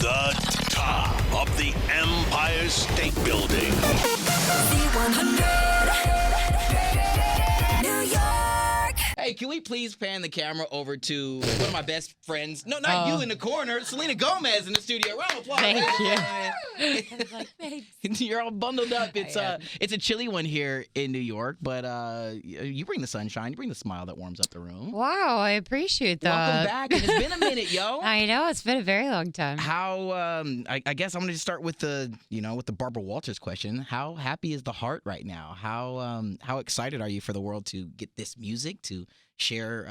The top of the Empire State Building. New York. Hey, can we please pan the camera over to one of my best friends? No, not you in the corner. Selena Gomez in the studio. Round of applause. Thank you. I was like, thanks. You're all bundled up. It's a chilly one here in New York, but you bring the sunshine. You bring the smile that warms up the room. Wow, I appreciate that. Welcome back. And it's been a minute, yo. I know, it's been a very long time. How? I guess I'm gonna just start with the Barbara Walters question. How happy is the heart right now? How excited are you for the world to get this music to share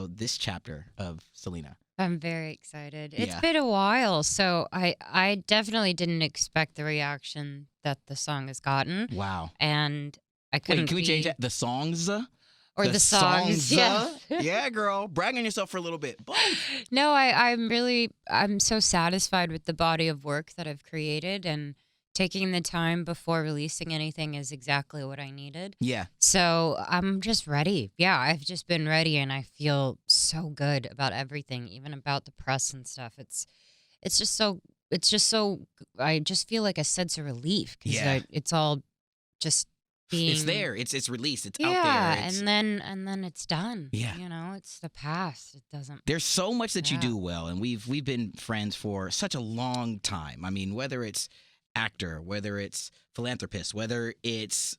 this chapter of Selena? I'm very excited. It's Yeah. been a while, so I definitely didn't expect the reaction that the song has gotten. Wow. And I couldn't Wait, can we change that? The songs? Or the songs. Yeah. Yeah, girl. Brag on yourself for a little bit. Boom. No, I'm so satisfied with the body of work that I've created, and taking the time before releasing anything is exactly what I needed. Yeah. So I'm just ready. Yeah, I've just been ready, and I feel so good about everything, even about the press and stuff. It's just so I just feel like a sense of relief because Yeah. it's all just being. It's there. It's released. It's Yeah, out there. and then it's done. Yeah. It's the past. It doesn't. There's so much that you Yeah. do well, and we've been friends for such a long time. I mean, whether it's actor, whether it's philanthropist, whether it's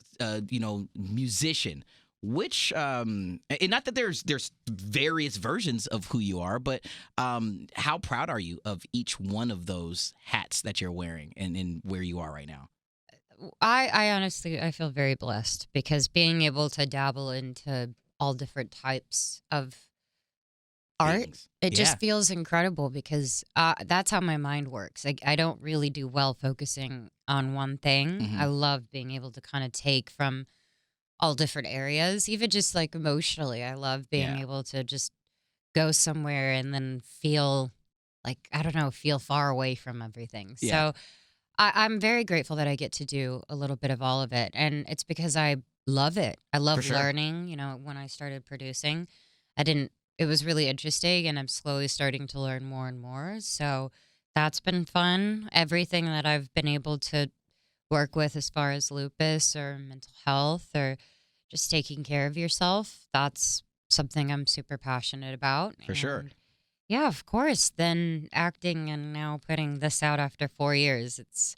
musician, which and not that there's various versions of who you are, but how proud are you of each one of those hats that you're wearing and where you are right now? I honestly, I feel very blessed because being able to dabble into all different types of art, Things. it Yeah. just feels incredible because that's how my mind works. I don't really do well focusing on one thing. Mhm. I love being able to kind of take from all different areas, even just like emotionally. I love being Yeah. able to just go somewhere and then feel like, I don't know, feel far away from everything. Yeah. So I'm very grateful that I get to do a little bit of all of it. And it's because I love it. I love For sure. learning. When I started producing, it was really interesting, and I'm slowly starting to learn more and more. So that's been fun. Everything that I've been able to work with as far as lupus or mental health or just taking care of yourself, that's something I'm super passionate about. For sure. And yeah, of course. Then acting and now putting this out after 4 years, it's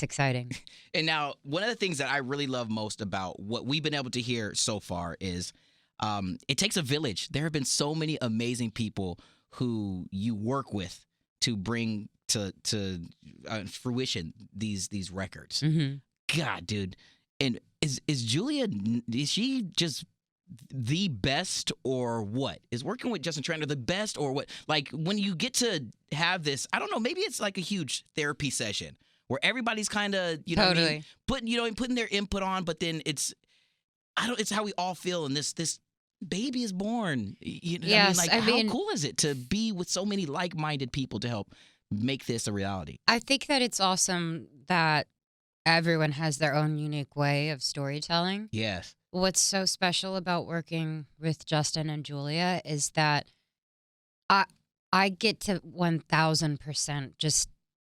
exciting. And now, one of the things that I really love most about what we've been able to hear so far is it takes a village. There have been so many amazing people who you work with to bring to fruition these records. Hmm. God, dude. And is Julia, is she just the best or what? Is working with Justin Tranter the best or what? Like, when you get to have this, I don't know, maybe it's like a huge therapy session where everybody's kind of, Totally. putting their input on, but then it's how we all feel, and this baby is born. Yes, I how mean- cool is it to be with so many like-minded people to help make this a reality? I think that it's awesome that everyone has their own unique way of storytelling. Yes. What's so special about working with Justin and Julia is that I get to 1,000% just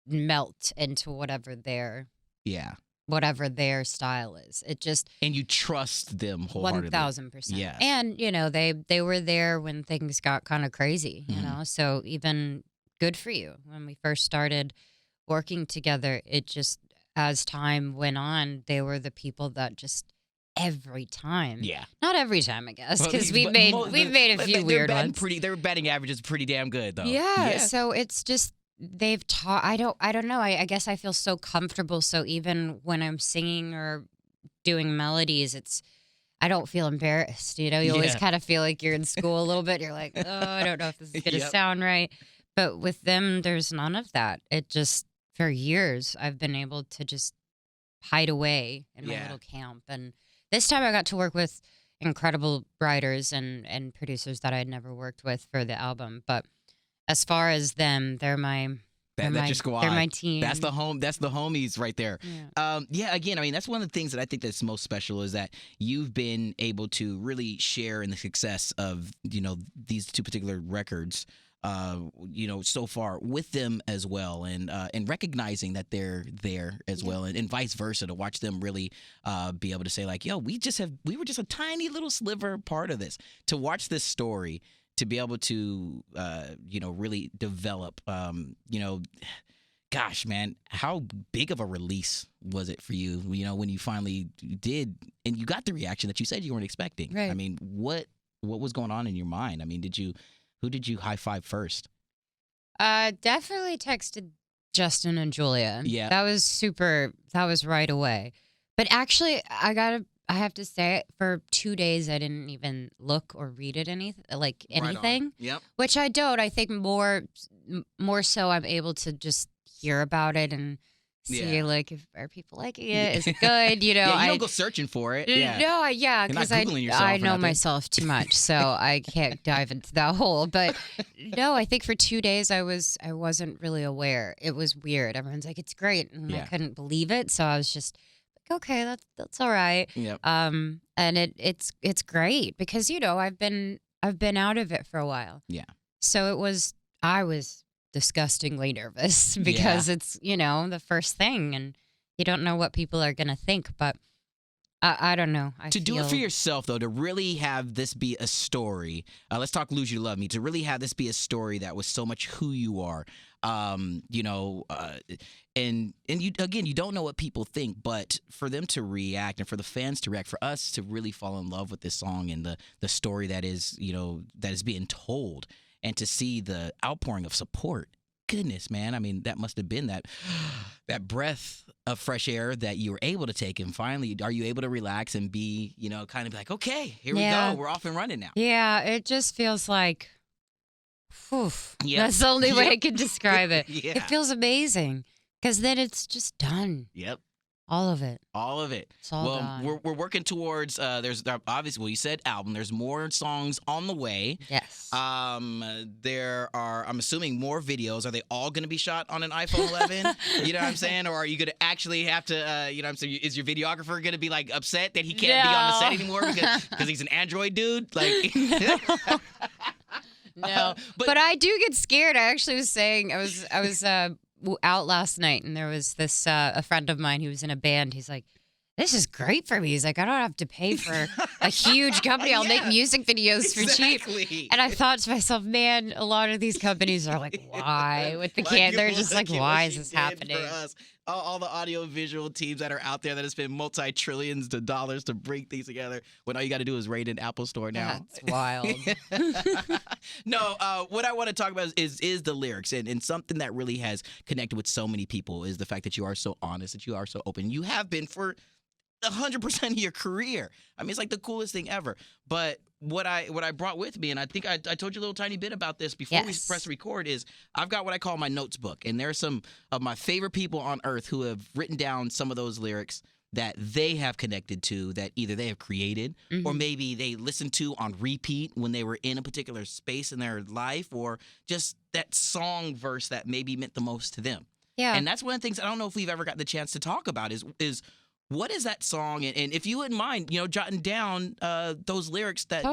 melt into whatever their Yeah. style is. It just And you trust them wholeheartedly. 1,000%. Yes. And they were there when things got kind of crazy, Mhm. So even good for you. When we first started working together, it just, as time went on, they were the people that just every time. Yeah. Not every time, I guess, Well, because we've but made mo- a few weird ones. Their batting average is pretty damn good, though. Yeah, so it's just they've taught. I don't know. I guess I feel so comfortable. So even when I'm singing or doing melodies, I don't feel embarrassed. You always Yeah. kind of feel like you're in school a little bit. You're like, oh, I don't know if this is gonna Yep. sound right. But with them, there's none of that. It just, for years, I've been able to just hide away in my Yeah. little camp. And this time I got to work with incredible writers and producers that I had never worked with for the album. But as far as them, they're my That's my, your squad. They're my team. That's the homies right there. Yeah. Again, I mean, that's one of the things that I think that's most special is that you've been able to really share in the success of, these two particular records so far with them as well, and recognizing that they're there as well, and vice versa, to watch them really be able to say like, yo, we were just a tiny little sliver part of this. To watch this story, to be able to really develop, gosh, man, how big of a release was it for you? When you finally did, and you got the reaction that you said you weren't expecting. Right. I mean, what was going on in your mind? I mean, who did you high five first? Definitely texted Justin and Julia. Yeah. That was right away. But actually, I have to say, for 2 days, I didn't even look or read it anything. Right on. Yep. Which I don't. I think more so I'm able to just hear about it and see, like, if are people liking it? Is it good? Yeah, you don't go searching for it. Yeah. No, You're not because Googling yourself I or know nothing. myself too much, so I can't dive into that hole. But no, I think for 2 days I wasn't really aware. It was weird. Everyone's like, it's great, and I Yeah. couldn't believe it. So I was just like, okay, that's all right. Yep. And it's great because I've been out of it for a while. Yeah. So I was disgustingly nervous because it's the first thing, and you don't know what people are gonna think, but I don't know. Do it for yourself, though, to really have this be a story. Let's talk Lose You Love Me. To really have this be a story that was so much who you are. And you don't know what people think, but for them to react and for the fans to react, for us to really fall in love with this song and the story that is being told, and to see the outpouring of support. Goodness, man. I mean, that must have been that breath of fresh air that you were able to take. And finally, are you able to relax and be, kind of like, okay, here we go. We're off and running now. Yeah, it just feels like, whew. Yep. That's the only way Yep. I can describe it. Yeah. It feels amazing because then it's just done. Yep. All of it. All of it. It's all done. We're working towards, there's obviously, well, you said album. There's more songs on the way. Yes. There are, I'm assuming, more videos. Are they all going to be shot on an iPhone 11? You know what I'm saying? Or are you going to actually have to, you know what I'm saying? Is your videographer going to be like upset that he can't be on the set anymore because he's an Android dude? Like, No, but I do get scared. I actually was saying I was out last night, and there was this a friend of mine who was in a band. He's like, "This is great for me." He's like, "I don't have to pay for a huge company. I'll make music videos for cheap." And I thought to myself, man, a lot of these companies are like, "Why?" With the can, they're just like, "Why is this happening?" For us. All the audio visual teams that are out there that have spent multi-trillions of dollars to bring things together, when all you got to do is rate an Apple Store now. That's wild. No, what I want to talk about is the lyrics, and something that really has connected with so many people is the fact that you are so honest, that you are so open. You have been for 100% of your career. I mean, it's like the coolest thing ever. But what I brought with me, and I think I told you a little tiny bit about this before we press record, is I've got what I call my notes book, and there are some of my favorite people on earth who have written down some of those lyrics that they have connected to, that either they have created or maybe they listened to on repeat when they were in a particular space in their life, or just that song verse that maybe meant the most to them. Yeah. And that's one of the things I don't know if we've ever got the chance to talk about is what is that song? And if you wouldn't mind, jotting down those lyrics that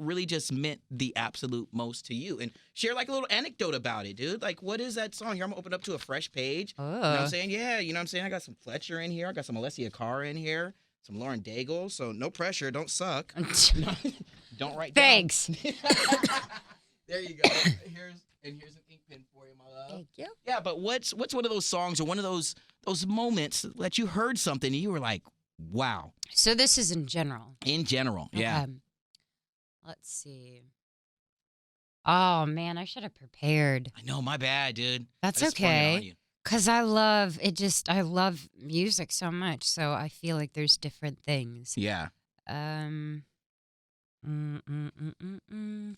really just meant the absolute most to you, and share like a little anecdote about it, dude. Like, what is that song? Here, I'm gonna open up to a fresh page. You know what I'm saying? Yeah, you know what I'm saying? I got some Fletcher in here. I got some Alessia Cara in here. Some Lauren Daigle. So no pressure. Don't suck. Don't write down. Thanks. There you go. Here's an ink pen for you, my love. Thank you. Yeah, but what's one of those songs or one of those moments that you heard something and you were like, wow. So this is in general. In general, yeah. Okay. Let's see. Oh man, I should have prepared. I know, my bad, dude. That's I just sprung it on okay. you. Cause I love it. I love music so much. So I feel like there's different things. Yeah. Mm, mm, mm, mm, mm, mm.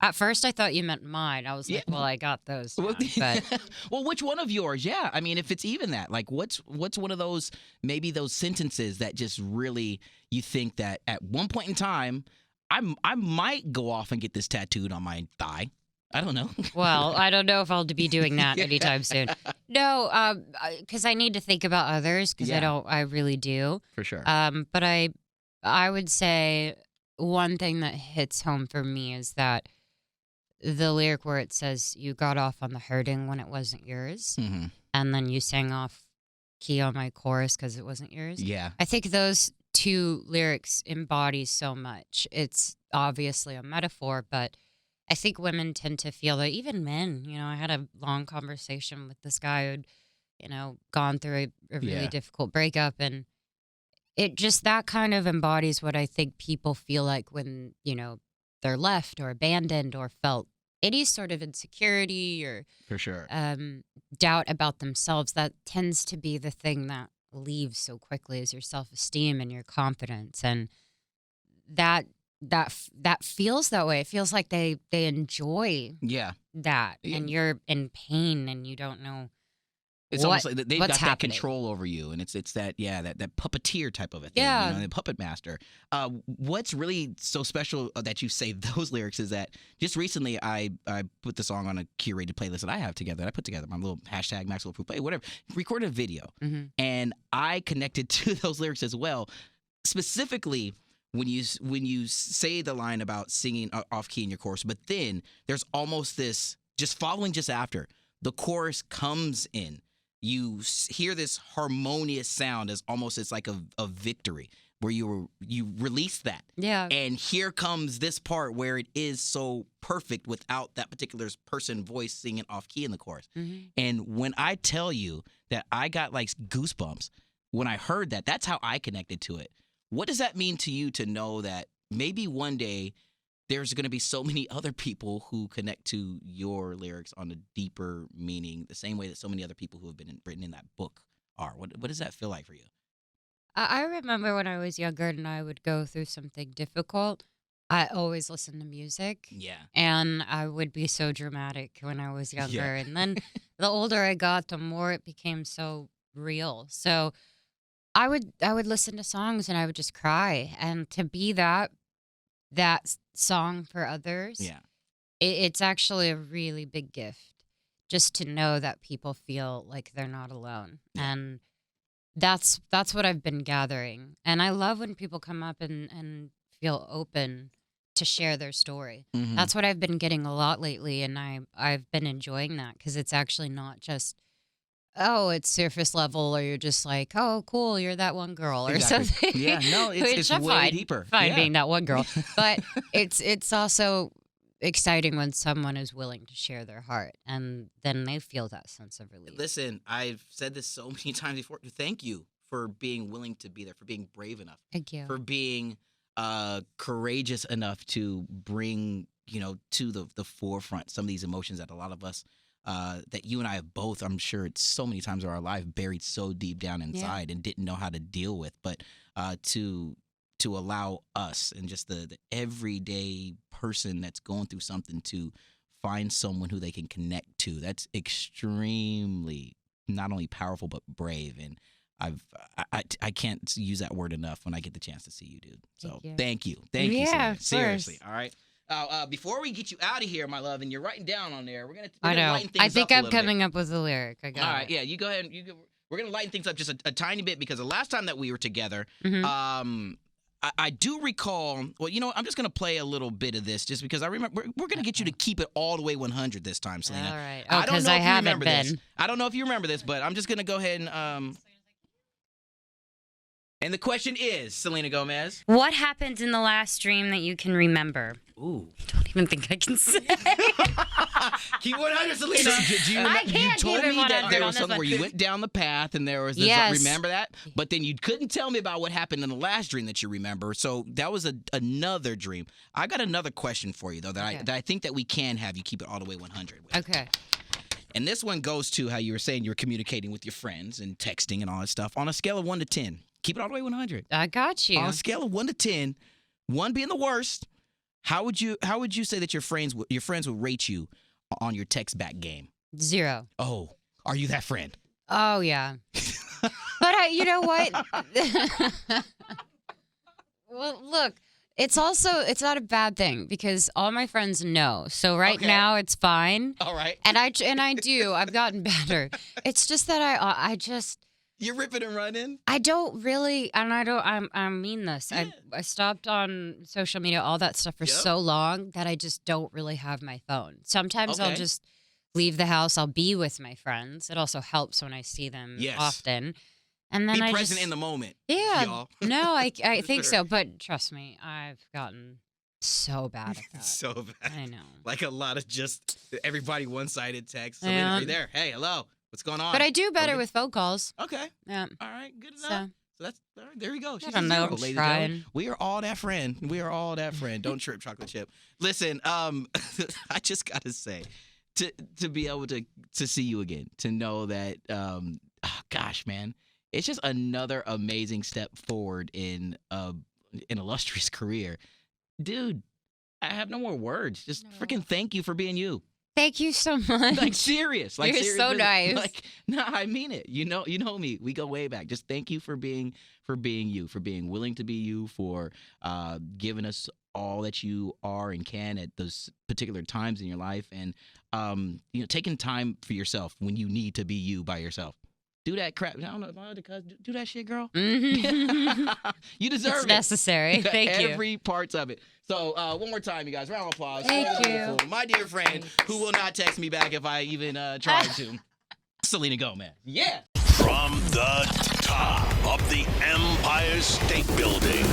At first, I thought you meant mine. I was like, well, I got those down, but well, which one of yours? Yeah, I mean, if it's even that, like, what's one of those, maybe those sentences that just really you think that at one point in time, I might go off and get this tattooed on my thigh. I don't know. Well, I don't know if I'll be doing that anytime soon. No, because I need to think about others, because I really do. For sure. But I would say one thing that hits home for me is that the lyric where it says you got off on the hurting when it wasn't yours, Hmm. and then you sang off key on my chorus because it wasn't yours. Yeah. I think those two lyrics embody so much. It's obviously a metaphor, but I think women tend to feel that, even men. I had a long conversation with this guy who'd, gone through a really Yeah. difficult breakup, and it just that kind of embodies what I think people feel like when, they're left or abandoned or felt any sort of insecurity or For sure. doubt about themselves. That tends to be the thing that leaves so quickly, is your self-esteem and your confidence. And that feels that way. It feels like they enjoy Yeah. that, Yeah. and you're in pain and you don't know It's what almost like they've got what's that happening. control over you, and it's that that puppeteer type of a thing, Yeah. the puppet master. What's really so special that you say those lyrics is that just recently I put the song on a curated playlist that I have together. I put together my little hashtag Maxwell Proof Play, whatever, recorded a video, Mhm. and I connected to those lyrics as well, specifically. When you say the line about singing off key in your chorus, but then there's almost this just following just after the chorus comes in, you hear this harmonious sound as almost it's like a victory where you release that, Yeah. and here comes this part where it is so perfect without that particular person voice singing off key in the chorus. Mhm. And when I tell you that I got like goosebumps when I heard that, that's how I connected to it. What does that mean to you to know that maybe one day there's going to be so many other people who connect to your lyrics on a deeper meaning, the same way that so many other people who have been written in that book are? What does that feel like for you? I remember when I was younger and I would go through something difficult, I always listened to music. Yeah. And I would be so dramatic when I was younger. Yeah. And then the older I got, the more it became so real. So I would listen to songs and I would just cry. And to be that song for others, Yeah. it's actually a really big gift, just to know that people feel like they're not alone. Yeah. And that's what I've been gathering. And I love when people come up and feel open to share their story. Mhm. That's what I've been getting a lot lately, and I've been enjoying that, because it's actually not just, oh, it's surface level, or you're just like, oh, cool, you're that one girl or Exactly. something. Yeah, no, it's Which I'm way fine, deeper. fine Yeah. being that one girl, but it's also exciting when someone is willing to share their heart, and then they feel that sense of relief. Listen, I've said this so many times before. Thank you for being willing to be there, for being brave enough, Thank you. for being courageous enough to bring to the forefront some of these emotions that a lot of us that you and I have both, I'm sure it's so many times in our life, buried so deep down inside and didn't know how to deal with, but to allow us and just the everyday person that's going through something to find someone who they can connect to. That's extremely not only powerful but brave. And I can't use that word enough when I get the chance to see you, dude. So thank you. Yeah, Selena. of Seriously. course. All right. Before we get you out of here, my love, and you're writing down on there, we're gonna I know. lighten things I think up a I'm little bit. coming up with a lyric. I got All right, it. yeah, you go ahead. We're gonna lighten things up just a tiny bit, because the last time that we were together, Mhm. I do recall. Well, I'm just gonna play a little bit of this just because I remember we're gonna get you to keep it all the way 100 this time, Selena. All right. I Oh, don't because know I if you haven't remember this. been. I don't know if you remember this, but I'm just gonna go ahead and. And the question is, Selena Gomez. What happened in the last dream that you can remember? Ooh. I don't even think I can say. Keep 100, Selena. Do you I remember, you can't told keep it me that 100 there on was this something one. where you went down the path and there was this, Yes. remember that? But then you couldn't tell me about what happened in the last dream that you remember. So that was another dream. I got another question for you, though, that I think that we can have you keep it all the way 100 with. Okay. And this one goes to how you were saying you were communicating with your friends and texting and all that stuff. On a scale of 1 to 10, keep it all the way 100. I got you. On a scale of 1 to 10, 1 being the worst, how would you say that your friends would rate you on your text back game? 0. Oh, are you that friend? Oh, yeah. But you know what? Well, look, it's not a bad thing, because all my friends know. So right Okay. now it's fine. All right. And I've gotten better. It's just that You're ripping and running. I don't really, and I mean this. Yeah. I stopped on social media, all that stuff for Yep. so long that I just don't really have my phone. Sometimes I'll Okay. just leave the house. I'll be with my friends. It also helps when I see them Yes. often. And then Be I present just, in the moment. yeah, Y'all. no, I For think sure. so. But trust me, I've gotten so bad at that. So bad. I know. Like a lot of just everybody one-sided text. Selena, Yeah. are you there? Hey, hello. What's going on? But I do better Okay. with phone calls. Okay. Yeah. All right. Good enough. So So that's all right. There we go. She's don't a know, zero, I'm ladies and gentlemen. trying. We are all that friend. We are all that friend. Don't trip, chocolate chip. Listen, I just gotta say, to be able to see you again, to know that, gosh, man, it's just another amazing step forward in an illustrious career, dude. I have no more words. Just No. freaking thank you for being you. thank you so much. Like serious. Like You're serious so business. nice. Like no, I mean it. You know me. We go way back. Just thank you for being you, for being willing to be you, for giving us all that you are and can at those particular times in your life, and taking time for yourself when you need to be you by yourself. Do that crap. I don't know if I had to cuss. Do that shit, girl. Mhm. You deserve It's it. necessary. Thank you. Every parts of it. So one more time, you guys. Round of applause. Thank For the you. beautiful, my dear friend, Thanks. who will not text me back if I even tried to. Selena Gomez. Yeah. From the top of the Empire State Building